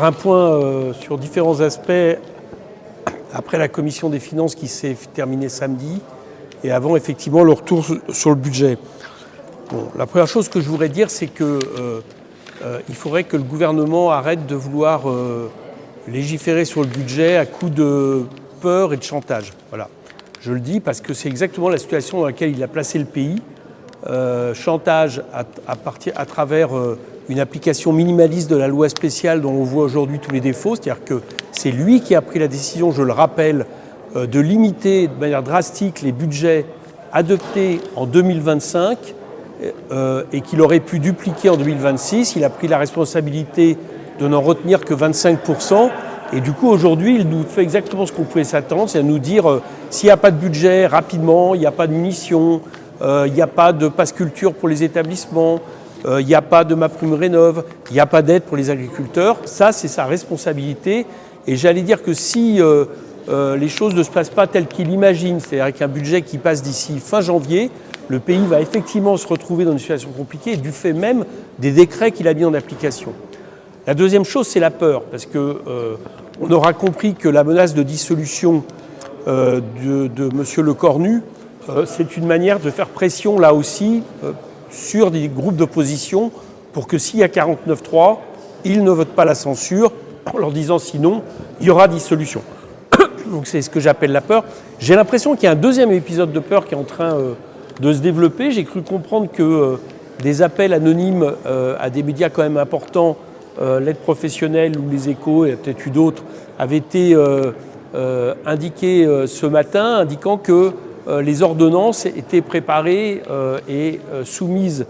Un point sur différents aspects après la commission des finances qui s'est terminée samedi et avant effectivement le retour sur le budget. Bon, la première chose que je voudrais dire, c'est que il faudrait que le gouvernement arrête de vouloir légiférer sur le budget à coup de peur et de chantage. Voilà. Je le dis parce que c'est exactement la situation dans laquelle il a placé le pays. Chantage à travers une application minimaliste de la loi spéciale dont on voit aujourd'hui tous les défauts. C'est-à-dire que c'est lui qui a pris la décision, je le rappelle, de limiter de manière drastique les budgets adoptés en 2025 et qu'il aurait pu dupliquer en 2026. Il a pris la responsabilité de n'en retenir que 25%. Et du coup, aujourd'hui, il nous fait exactement ce qu'on pouvait s'attendre, c'est à nous dire s'il n'y a pas de budget rapidement, il n'y a pas de munitions, il n'y a pas de passe culture pour les établissements, il n'y a pas de MaPrimeRénov', il n'y a pas d'aide pour les agriculteurs. Ça, c'est sa responsabilité. Et j'allais dire que si les choses ne se passent pas telles qu'il imagine, c'est-à-dire avec un budget qui passe d'ici fin janvier, le pays va effectivement se retrouver dans une situation compliquée du fait même des décrets qu'il a mis en application. La deuxième chose, c'est la peur, parce qu'on aura compris que la menace de dissolution de M. Lecornu, c'est une manière de faire pression, là aussi, sur des groupes d'opposition pour que s'il y a 49.3, ils ne votent pas la censure, en leur disant sinon, il y aura dissolution. Donc c'est ce que j'appelle la peur. J'ai l'impression qu'il y a un deuxième épisode de peur qui est en train de se développer. J'ai cru comprendre que des appels anonymes à des médias quand même importants, l'aide professionnelle ou les Échos, et peut-être eu d'autres, avaient été indiqués ce matin, indiquant que les ordonnances étaient préparées et soumises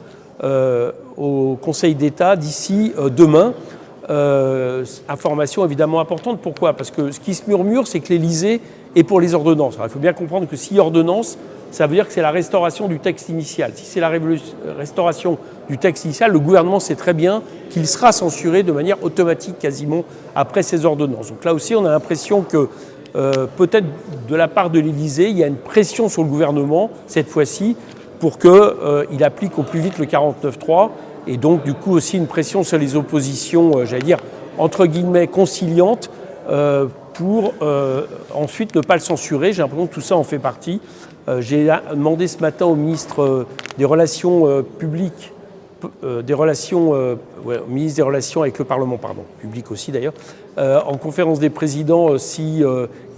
au Conseil d'État d'ici demain. Information évidemment importante. Pourquoi ? Parce que ce qui se murmure, c'est que l'Élysée est pour les ordonnances. Alors, il faut bien comprendre que s'il y a ordonnance, ça veut dire que c'est la restauration du texte initial. Si c'est la restauration du texte initial, le gouvernement sait très bien qu'il sera censuré de manière automatique quasiment après ces ordonnances. Donc là aussi, on a l'impression que peut-être de la part de l'Élysée, il y a une pression sur le gouvernement, cette fois-ci, pour qu'il applique au plus vite le 49.3, et donc du coup aussi une pression sur les oppositions, j'allais dire, entre guillemets, conciliantes, pour ensuite ne pas le censurer. J'ai l'impression que tout ça en fait partie. J'ai demandé ce matin au ministre des Relations publiques, au ministre des Relations avec le Parlement, pardon, public aussi d'ailleurs, en conférence des présidents, si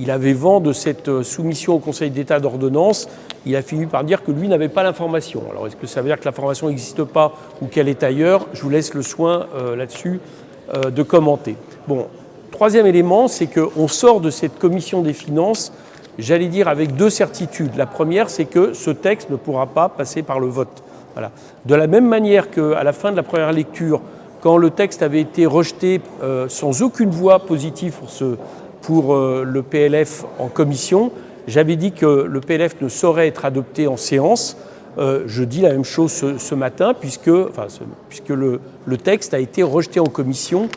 il avait vent de cette soumission au Conseil d'État d'ordonnance. Il a fini par dire que lui n'avait pas l'information. Alors est-ce que ça veut dire que l'information n'existe pas ou qu'elle est ailleurs ? Je vous laisse le soin là-dessus de commenter. Bon, troisième élément, c'est qu'on sort de cette commission des finances, j'allais dire avec deux certitudes. La première, c'est que ce texte ne pourra pas passer par le vote. Voilà. De la même manière qu'à la fin de la première lecture, quand le texte avait été rejeté sans aucune voix positive pour le PLF en commission, j'avais dit que le PLF ne saurait être adopté en séance. Je dis la même chose ce matin, puisque le texte a été rejeté en commission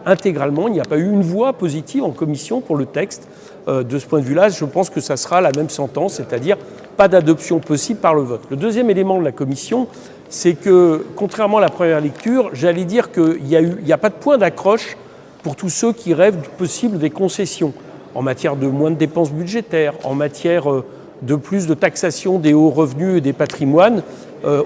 intégralement. Il n'y a pas eu une voix positive en commission pour le texte. De ce point de vue-là, je pense que ça sera la même sentence, c'est-à-dire pas d'adoption possible par le vote. Le deuxième élément de la commission, c'est que, contrairement à la première lecture, j'allais dire qu'il n'y a pas de point d'accroche pour tous ceux qui rêvent du possible des concessions en matière de moins de dépenses budgétaires, en matière de plus de taxation des hauts revenus et des patrimoines.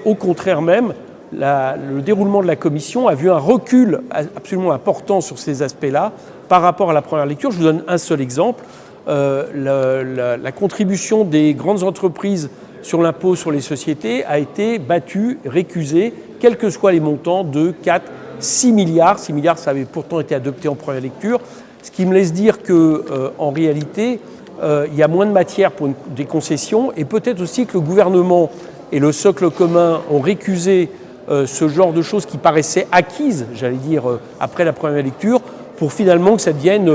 Au contraire même, le déroulement de la commission a vu un recul absolument important sur ces aspects-là par rapport à la première lecture. Je vous donne un seul exemple. La contribution des grandes entreprises sur l'impôt sur les sociétés a été battue, récusée, quels que soient les montants, de 4, 6 milliards. 6 milliards, ça avait pourtant été adopté en première lecture. Ce qui me laisse dire qu'en réalité, il y a moins de matière pour des concessions, et peut-être aussi que le gouvernement et le socle commun ont récusé ce genre de choses qui paraissaient acquises, j'allais dire, après la première lecture, pour finalement que ça devienne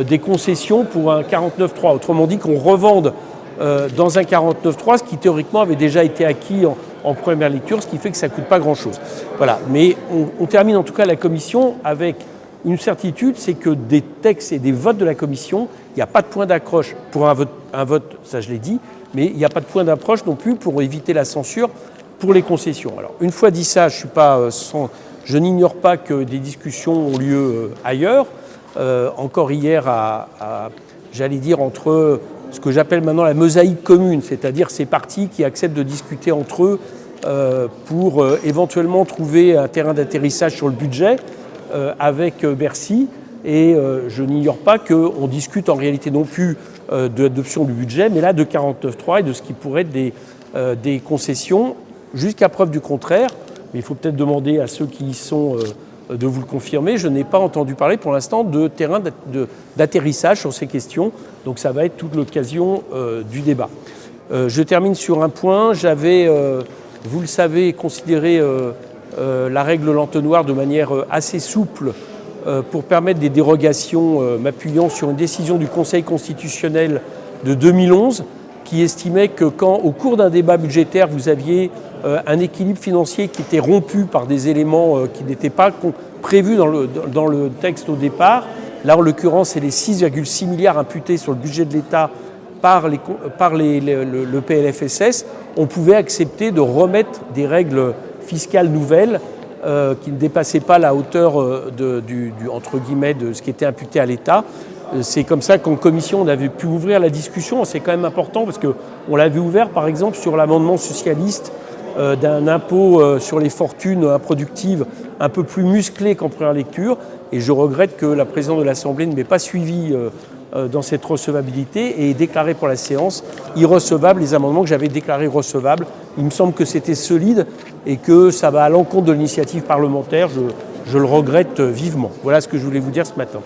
des concessions pour un 49.3. Autrement dit, qu'on revende dans un 49.3 ce qui théoriquement avait déjà été acquis en première lecture, ce qui fait que ça ne coûte pas grand-chose. Voilà. Mais on termine en tout cas la commission avec une certitude, c'est que des textes et des votes de la commission, il n'y a pas de point d'accroche pour un vote, ça je l'ai dit, mais il n'y a pas de point d'approche non plus pour éviter la censure pour les concessions. Alors, une fois dit ça, je n'ignore pas que des discussions ont lieu ailleurs. encore hier j'allais dire, entre ce que j'appelle maintenant la mosaïque commune, c'est-à-dire ces partis qui acceptent de discuter entre eux pour éventuellement trouver un terrain d'atterrissage sur le budget avec Bercy. Et je n'ignore pas qu'on discute en réalité non plus de l'adoption du budget, mais là de 49.3 et de ce qui pourrait être des concessions, jusqu'à preuve du contraire. Mais il faut peut-être demander à ceux qui y sont de vous le confirmer. Je n'ai pas entendu parler pour l'instant de terrain d'atterrissage sur ces questions. Donc ça va être toute l'occasion du débat. Je termine sur un point. J'avais, vous le savez, considéré la règle l'entonnoir de manière assez souple pour permettre des dérogations, m'appuyant sur une décision du Conseil constitutionnel de 2011 qui estimait que quand, au cours d'un débat budgétaire, vous aviez un équilibre financier qui était rompu par des éléments qui n'étaient pas prévus dans le texte au départ, là en l'occurrence c'est les 6,6 milliards imputés sur le budget de l'État par le PLFSS, on pouvait accepter de remettre des règles fiscales nouvelles qui ne dépassaient pas la hauteur entre guillemets, de ce qui était imputé à l'État. C'est comme ça qu'en commission, on avait pu ouvrir la discussion. C'est quand même important parce qu'on l'avait ouvert, par exemple, sur l'amendement socialiste d'un impôt sur les fortunes improductives un peu plus musclé qu'en première lecture. Et je regrette que la présidente de l'Assemblée ne m'ait pas suivi dans cette recevabilité et ait déclaré pour la séance irrecevable les amendements que j'avais déclarés recevables. Il me semble que c'était solide et que ça va à l'encontre de l'initiative parlementaire. Je le regrette vivement. Voilà ce que je voulais vous dire ce matin.